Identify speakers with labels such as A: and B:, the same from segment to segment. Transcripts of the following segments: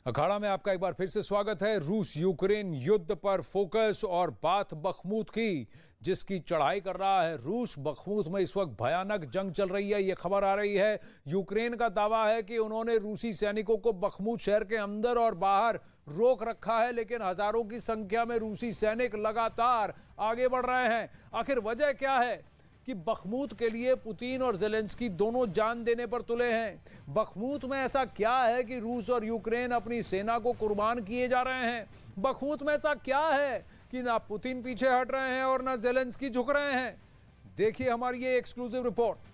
A: अखाड़ा में आपका एक बार फिर से स्वागत है। रूस यूक्रेन युद्ध पर फोकस और बात बखमूत की, जिसकी चढ़ाई कर रहा है। रूस बखमूत में इस वक्त भयानक जंग चल रही है, ये खबर आ रही है। यूक्रेन का दावा है कि उन्होंने रूसी सैनिकों को बखमूत शहर के अंदर और बाहर रोक रखा है, लेकिन हजारों की संख्या में रूसी सैनिक लगातार आगे बढ़ रहे हैं। आखिर वजह क्या है कि बखमूत के लिए पुतिन और ज़ेलेंस्की दोनों जान देने पर तुले हैं? बखमूत में ऐसा क्या है कि रूस और यूक्रेन अपनी सेना को कुर्बान किए जा रहे हैं? बखमूत में ऐसा क्या है कि ना पुतिन पीछे हट रहे हैं और ना ज़ेलेंस्की झुक रहे हैं? देखिए हमारी ये एक्सक्लूसिव रिपोर्ट।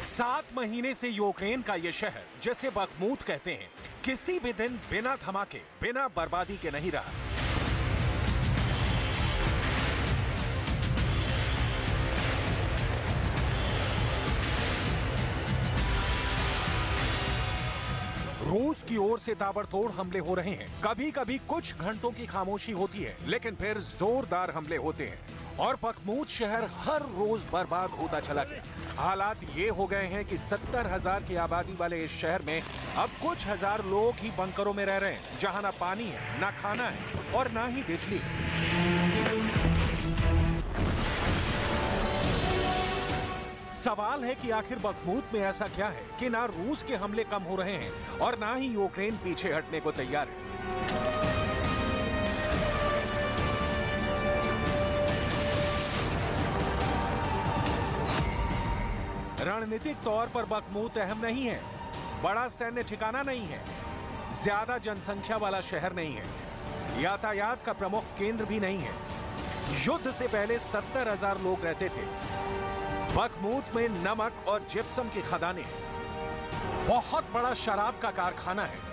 B: सात महीने से यूक्रेन का यह शहर, जिसे बखमूत कहते हैं, किसी भी दिन बिना धमाके, बिना बर्बादी के नहीं रहा। रूस की ओर से ताबड़तोड़ हमले हो रहे हैं। कभी कभी कुछ घंटों की खामोशी होती है, लेकिन फिर जोरदार हमले होते हैं और बखमूत शहर हर रोज बर्बाद होता चला गया। हालात ये हो गए हैं कि 70,000 की आबादी वाले इस शहर में अब कुछ हजार लोग ही बंकरों में रह रहे हैं, जहां ना पानी है, ना खाना है और ना ही बिजली है। सवाल है कि आखिर बखमूत में ऐसा क्या है कि ना रूस के हमले कम हो रहे हैं और ना ही यूक्रेन पीछे हटने को तैयार है। रणनीतिक तौर पर बखमूत अहम नहीं है, बड़ा सैन्य ठिकाना नहीं है, ज्यादा जनसंख्या वाला शहर नहीं है, यातायात का प्रमुख केंद्र भी नहीं है। युद्ध से पहले 70,000 लोग रहते थे। बखमूत में नमक और जिप्सम की खदानें हैं, बहुत बड़ा शराब का कारखाना है।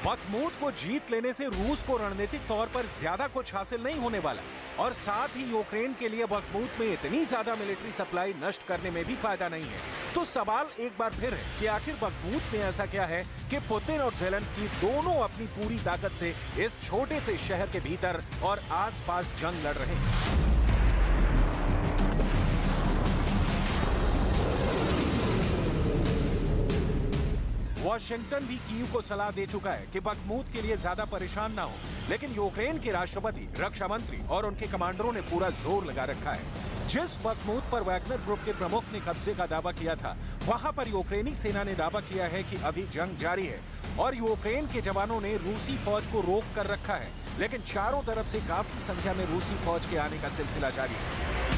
B: बखमूत को जीत लेने से रूस को रणनीतिक तौर पर ज्यादा कुछ हासिल नहीं होने वाला और साथ ही यूक्रेन के लिए बखमूत में इतनी ज्यादा मिलिट्री सप्लाई नष्ट करने में भी फायदा नहीं है। तो सवाल एक बार फिर है कि आखिर बखमूत में ऐसा क्या है कि पुतिन और ज़ेलेंस्की दोनों अपनी पूरी ताकत से इस छोटे से शहर के भीतर और आसपास जंग लड़ रहे हैं। वाशिंगटन भी कीव को सलाह दे चुका है कि बखमूत के लिए ज्यादा परेशान ना हो, लेकिन यूक्रेन के राष्ट्रपति, रक्षा मंत्री और उनके कमांडरों ने पूरा जोर लगा रखा है। जिस बखमूत पर वैगनर ग्रुप के प्रमुख ने कब्जे का दावा किया था, वहां पर यूक्रेनी सेना ने दावा किया है कि अभी जंग जारी है और यूक्रेन के जवानों ने रूसी फौज को रोक कर रखा है, लेकिन चारों तरफ से काफी संख्या में रूसी फौज के आने का सिलसिला जारी है।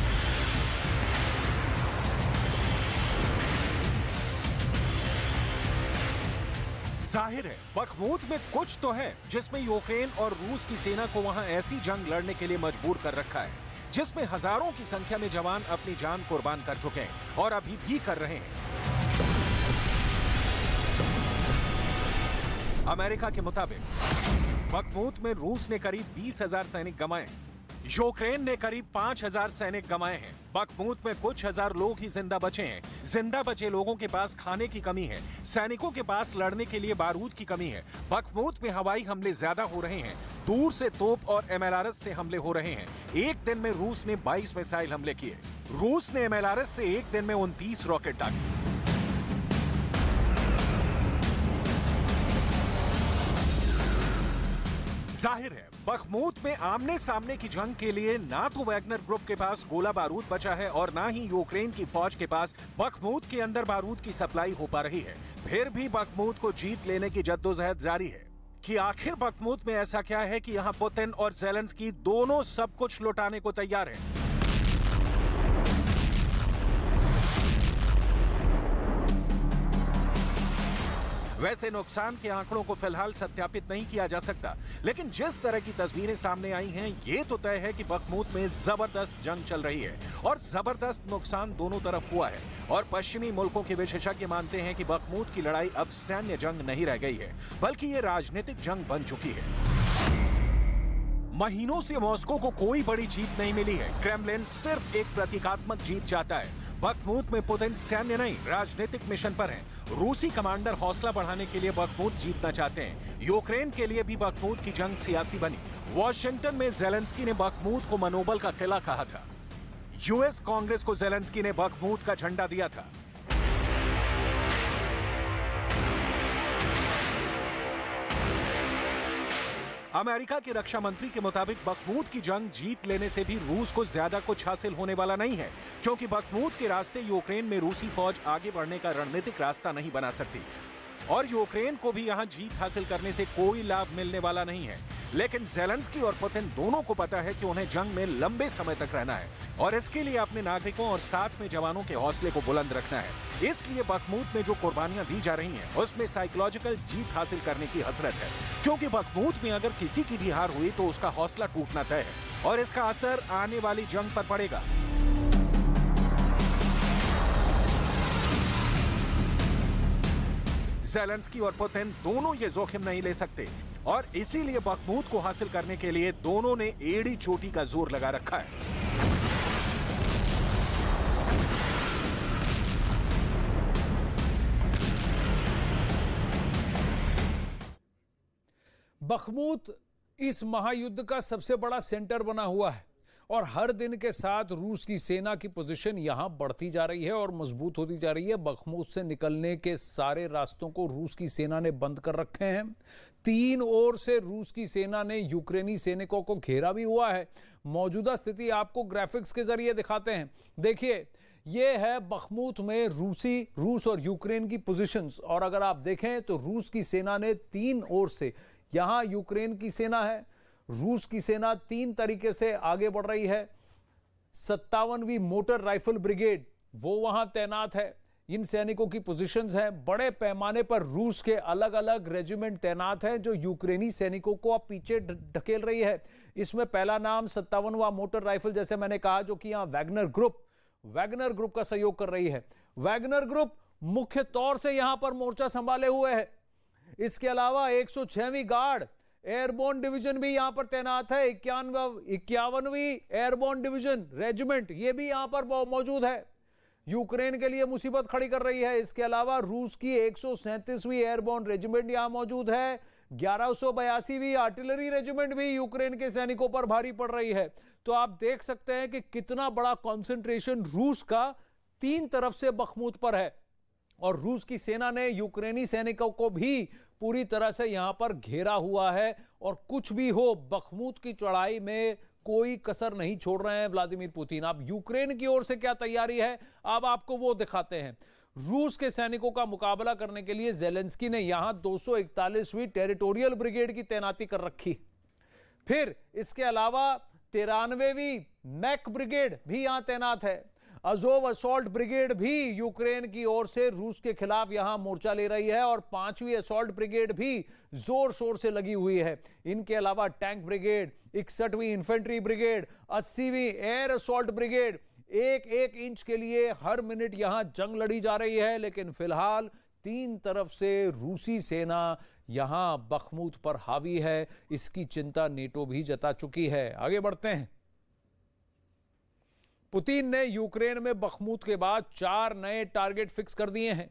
B: जाहिर है बखमूत में कुछ तो है जिसमें यूक्रेन और रूस की सेना को वहां ऐसी जंग लड़ने के लिए मजबूर कर रखा है, जिसमें हजारों की संख्या में जवान अपनी जान कुर्बान कर चुके हैं और अभी भी कर रहे हैं। अमेरिका के मुताबिक बखमूत में रूस ने करीब 20,000 सैनिक गंवाए, यूक्रेन ने करीब 5,000 सैनिक गंवाए हैं। बखमूत में कुछ हजार लोग ही जिंदा बचे हैं। जिंदा बचे लोगों के पास खाने की कमी है, सैनिकों के पास लड़ने के लिए बारूद की कमी है। बखमूत में हवाई हमले ज्यादा हो रहे हैं, दूर से तोप और MLRS से हमले हो रहे हैं। एक दिन में रूस ने 22 मिसाइल हमले किए। रूस ने MLRS से एक दिन में 29 रॉकेट दागे। जाहिर है बखमूत में आमने सामने की जंग के लिए ना तो वैगनर ग्रुप के पास गोला बारूद बचा है और ना ही यूक्रेन की फौज के पास बखमूत के अंदर बारूद की सप्लाई हो पा रही है। फिर भी बखमूत को जीत लेने की जद्दोजहद जारी है कि आखिर बखमूत में ऐसा क्या है कि यहां पुतिन और ज़ेलेंस्की दोनों सब कुछ लुटाने को तैयार हैं। वैसे नुकसान के आंकड़ों को फिलहाल सत्यापित नहीं किया जा सकता, लेकिन जिस तरह की तस्वीरें सामने आई हैं, ये तो तय है कि बखमूत में जबरदस्त जंग चल रही है और जबरदस्त नुकसान दोनों तरफ हुआ है। और पश्चिमी मुल्कों के विशेषज्ञ मानते हैं कि बखमूत की लड़ाई अब सैन्य जंग नहीं रह गई है, बल्कि ये राजनीतिक जंग बन चुकी है। महीनों से मॉस्को को कोई बड़ी जीत नहीं मिली है। क्रेमलिन सिर्फ एक प्रतीकात्मक जीत चाहता है। बखमूत में पुतिन सैन्य नहीं, राजनीतिक मिशन पर है। रूसी कमांडर हौसला बढ़ाने के लिए बखमूत जीतना चाहते हैं। यूक्रेन के लिए भी बखमूत की जंग सियासी बनी। वॉशिंगटन में जेलेंस्की ने बखमूत को मनोबल का किला कहा था। यूएस कांग्रेस को जेलेंस्की ने बखमूत का झंडा दिया था। अमेरिका के रक्षा मंत्री के मुताबिक बखमूत की जंग जीत लेने से भी रूस को ज्यादा कुछ हासिल होने वाला नहीं है, क्योंकि बखमूत के रास्ते यूक्रेन में रूसी फौज आगे बढ़ने का रणनीतिक रास्ता नहीं बना सकती और यूक्रेन को भी यहां जीत हासिल करने से कोई लाभ मिलने वाला नहीं है। लेकिन जेलेंस्की और पुतिन दोनों को पता है कि उन्हें जंग में लंबे समय तक रहना है और इसके लिए अपने नागरिकों और साथ में जवानों के हौसले को बुलंद रखना है। इसलिए बखमूत में जो कुर्बानियां दी जा रही हैं, उसमें साइकोलॉजिकल जीत हासिल करने की हसरत है, क्योंकि बखमूत में अगर किसी की भी हार हुई तो उसका हौसला टूटना तय है और इसका असर आने वाली जंग पर पड़ेगा। जेलेंस्की और पुतिन दोनों ये जोखिम नहीं ले सकते और इसीलिए बखमूत को हासिल करने के लिए दोनों ने एड़ी चोटी का जोर लगा रखा है।
A: बखमूत इस महायुद्ध का सबसे बड़ा सेंटर बना हुआ है और हर दिन के साथ रूस की सेना की पोजीशन यहां बढ़ती जा रही है और मजबूत होती जा रही है। बखमूत से निकलने के सारे रास्तों को रूस की सेना ने बंद कर रखे हैं। तीन ओर से रूस की सेना ने यूक्रेनी सैनिकों को घेरा भी हुआ है। मौजूदा स्थिति आपको ग्राफिक्स के जरिए दिखाते हैं। देखिए, ये है बखमूत में रूस और यूक्रेन की पोजीशंस और अगर आप देखें तो रूस की सेना ने तीन ओर से, यहां यूक्रेन की सेना है, रूस की सेना तीन तरीके से आगे बढ़ रही है। 57वीं मोटर राइफल ब्रिगेड वो वहां तैनात है। इन सैनिकों की पोजीशंस हैं। बड़े पैमाने पर रूस के अलग अलग रेजिमेंट तैनात हैं जो यूक्रेनी सैनिकों को अब पीछे ढकेल रही है। इसमें पहला नाम 57वां मोटर राइफल, जैसे मैंने कहा, जो कि यहां वैगनर ग्रुप का सहयोग कर रही है। वैगनर ग्रुप मुख्य तौर से यहां पर मोर्चा संभाले हुए है। इसके अलावा 106वीं गार्ड एयरबोर्न डिवीजन भी यहां पर तैनात है। 51वीं एयरबोर्न डिवीजन रेजिमेंट ये भी यहां पर मौजूद है, यूक्रेन के लिए मुसीबत खड़ी कर रही है। इसके अलावा रूस की 137वीं एयरबोर्न रेजिमेंट यहां मौजूद है। 1182वीं आर्टिलरी रेजिमेंट भी यूक्रेन के सैनिकों पर भारी पड़ रही है। तो आप देख सकते हैं कि कितना बड़ा कंसंट्रेशन रूस का तीन तरफ से बखमूत पर है और रूस की सेना ने यूक्रेनी सैनिकों को भी पूरी तरह से यहां पर घेरा हुआ है और कुछ भी हो, बखमूत की चढ़ाई में कोई कसर नहीं छोड़ रहे हैं व्लादिमीर पुतिन। अब यूक्रेन की ओर से क्या तैयारी है, अब आपको वो दिखाते हैं। रूस के सैनिकों का मुकाबला करने के लिए जेलेंस्की ने यहां 241वीं टेरिटोरियल ब्रिगेड की तैनाती कर रखी। फिर इसके अलावा 93वीं मैक ब्रिगेड भी यहां तैनात है। अजोव असॉल्ट ब्रिगेड भी यूक्रेन की ओर से रूस के खिलाफ यहां मोर्चा ले रही है और 5वीं असॉल्ट ब्रिगेड भी जोर शोर से लगी हुई है। इनके अलावा टैंक ब्रिगेड, 61वीं इन्फेंट्री ब्रिगेड, 80वीं एयर असॉल्ट ब्रिगेड, एक इंच के लिए हर मिनट यहां जंग लड़ी जा रही है। लेकिन फिलहाल तीन तरफ से रूसी सेना यहां बखमूत पर हावी है। इसकी चिंता नेटो भी जता चुकी है। आगे बढ़ते हैं। पुतिन ने यूक्रेन में बखमूत के बाद 4 नए टारगेट फिक्स कर दिए हैं।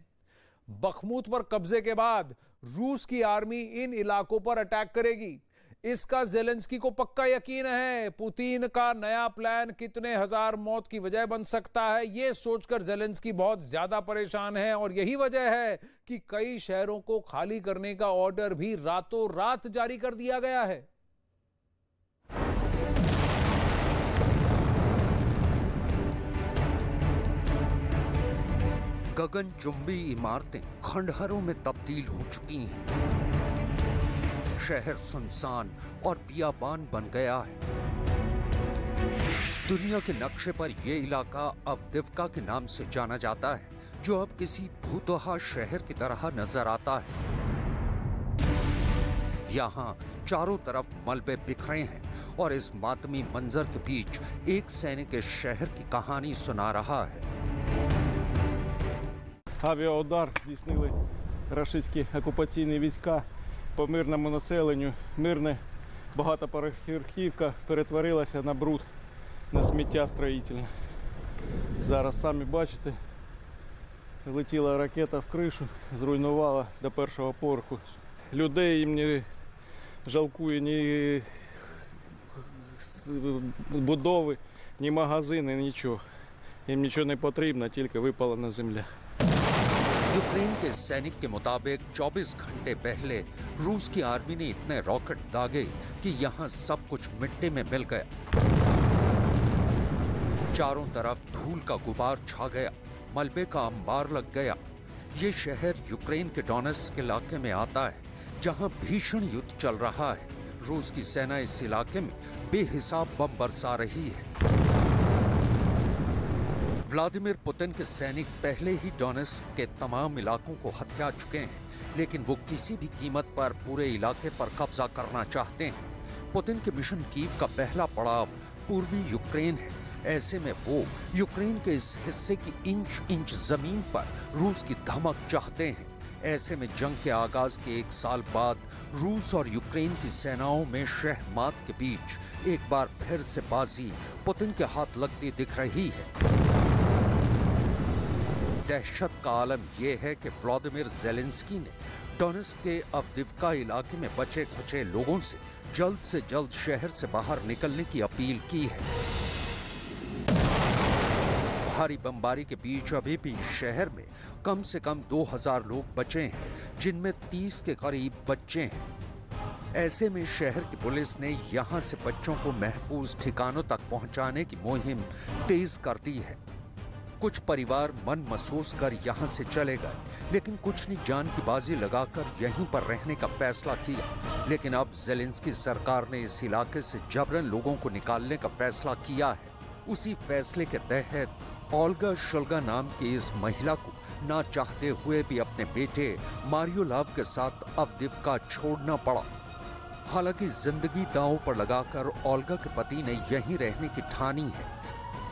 A: बखमूत पर कब्जे के बाद रूस की आर्मी इन इलाकों पर अटैक करेगी, इसका जेलेंस्की को पक्का यकीन है। पुतिन का नया प्लान कितने हजार मौत की वजह बन सकता है, यह सोचकर जेलेंस्की बहुत ज्यादा परेशान है और यही वजह है कि कई शहरों को खाली करने का ऑर्डर भी रातों रात जारी कर दिया गया है।
C: गगनचुंबी इमारतें खंडहरों में तब्दील हो चुकी हैं। शहर सुनसान और बियाबान बन गया है। दुनिया के नक्शे पर यह इलाका अवदिव्का के नाम से जाना जाता है, जो अब किसी भूतहा शहर की तरह नजर आता है। यहाँ चारों तरफ मलबे बिखरे हैं और इस मातमी मंजर के बीच एक सैनिक इस शहर की कहानी सुना रहा है।
D: Авіаудар здійснили рашистські окупаційні війська по мирному населенню. Мирне Багатоповерхівка перетворилася на бруд, на сміття строїтельне. Зараз самі бачите, летіла ракета в кришу, зруйнувала до першого поверху. Людей їм не жалкує ні будови, ні магазини, нічого. Їм нічого не потрібно, тільки випалена земля.
C: यूक्रेन के सैनिक के मुताबिक 24 घंटे पहले रूस की आर्मी ने इतने रॉकेट दागे कि यहां सब कुछ मिट्टी में मिल गया। चारों तरफ धूल का गुबार छा गया, मलबे का अंबार लग गया। ये शहर यूक्रेन के डोनेट्स्क इलाके में आता है, जहां भीषण युद्ध चल रहा है। रूस की सेना इस इलाके में बेहिसाब बम बरसा रही है। व्लादिमीर पुतिन के सैनिक पहले ही डोनेट्स्क के तमाम इलाकों को हथिया चुके हैं, लेकिन वो किसी भी कीमत पर पूरे इलाके पर कब्जा करना चाहते हैं। पुतिन के मिशन कीव का पहला पड़ाव पूर्वी यूक्रेन है। ऐसे में वो यूक्रेन के इस हिस्से की इंच इंच जमीन पर रूस की धमक चाहते हैं। ऐसे में जंग के आगाज के 1 साल बाद रूस और यूक्रेन की सेनाओं में शहमात के बीच एक बार फिर से बाजी पुतिन के हाथ लगती दिख रही है। दहशत का आलम यह है कि व्लादिमीर ज़ेलेंस्की ने डोनेट्स्क के अवदिव्का इलाके में बचे खुचे लोगों से जल्द शहर से बाहर निकलने की अपील की है। भारी बमबारी के बीच अभी भी शहर में कम से कम 2000 लोग बचे हैं, जिनमें 30 के करीब बच्चे हैं। ऐसे में शहर की पुलिस ने यहां से बच्चों को महफूज ठिकानों तक पहुंचाने की मुहिम तेज कर दी है। कुछ परिवार मन महसूस कर यहां से चले गए, लेकिन कुछ ने जान की बाजी लगाकर यहीं पर रहने का फैसला किया। लेकिन अब ज़ेलेंस्की सरकार ने इस इलाके से जबरन लोगों को निकालने का फैसला किया है। उसी फैसले के तहत ओल्गा शुल्गा नाम की इस महिला को ना चाहते हुए भी अपने बेटे मारियोलाव के साथ अवदिव्का छोड़ना पड़ा। हालांकि जिंदगी दांव पर लगाकर ओल्गा के पति ने यहीं रहने की ठानी है।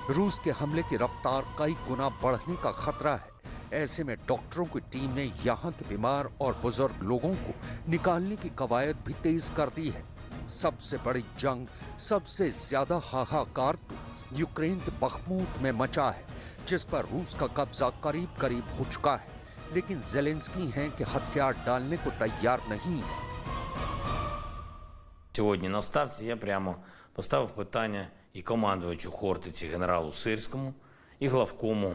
C: रूस के हमले की रफ्तार कई गुना बढ़ने का खतरा है। ऐसे में डॉक्टरों की टीम ने यहाँ के बीमार और बुजुर्ग लोगों को निकालने की कवायद भी तेज कर दी है। सबसे बड़ी जंग, सबसे ज्यादा हाहाकार तो यूक्रेन के बखमूत में मचा है, जिस पर रूस का कब्जा करीब करीब हो चुका है। लेकिन ज़ेलेंस्की हैं कि हथियार डालने को तैयार नहीं है।
E: Сьогодні на ставці я прямо поставив питання і командувачу Хортиці генералу Сирському, і главкому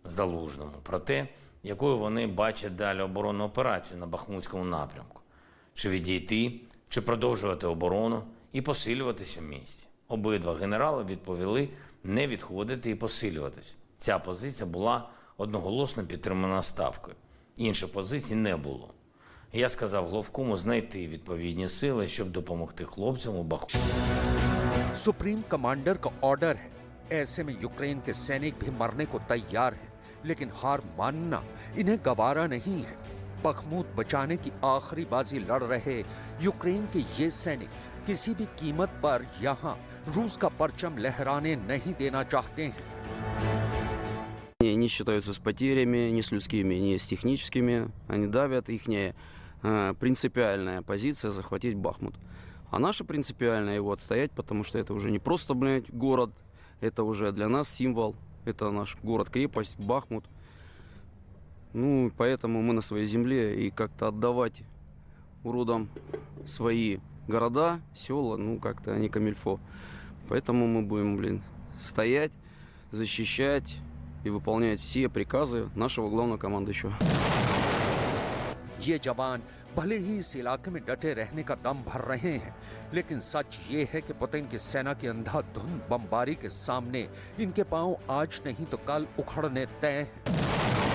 E: Залужному про те, якою вони бачать далі оборонну операцію на Бахмутському напрямку. Чи відійти, чи продовжувати оборону і посилюватися в місті. Обидва генерали відповіли не відходити і посилюватися. Ця позиція була одноголосно підтримана Ставкою. Інших позицій не було. Я сказав главкому знайти відповідні сили, щоб допомогти хлопцям у Бахмуті.
C: सुप्रीम कमांडर का ऑर्डर है। ऐसे में यूक्रेन के सैनिक भी मरने को तैयार हैं, लेकिन हार मानना इन्हें गवारा नहीं है। बखमूत बचाने की आखिरी बाजी लड़ रहे यूक्रेन के ये सैनिक किसी भी कीमत पर यहाँ रूस का परचम लहराने नहीं देना चाहते हैं।
F: Не считаются с потерями, ни с людскими, ни с техническими. Они давят. Ихняя принципиальная позиция захватить Бахмут. А наша принципиальная его отстоять, потому что это уже не просто, город, это уже для нас символ. Это наш город-крепость, Бахмут. Ну, поэтому мы на своей земле, и как-то отдавать уродам свои города, села, ну, как-то не камильфо. Поэтому мы будем, стоять, защищать и выполнять все приказы нашего главного командующего.
C: ये जवान भले ही इस इलाके में डटे रहने का दम भर रहे हैं, लेकिन सच ये है कि पुतिन की सेना की अंधाधुंध बमबारी के सामने इनके पांव आज नहीं तो कल उखड़ने तय हैं।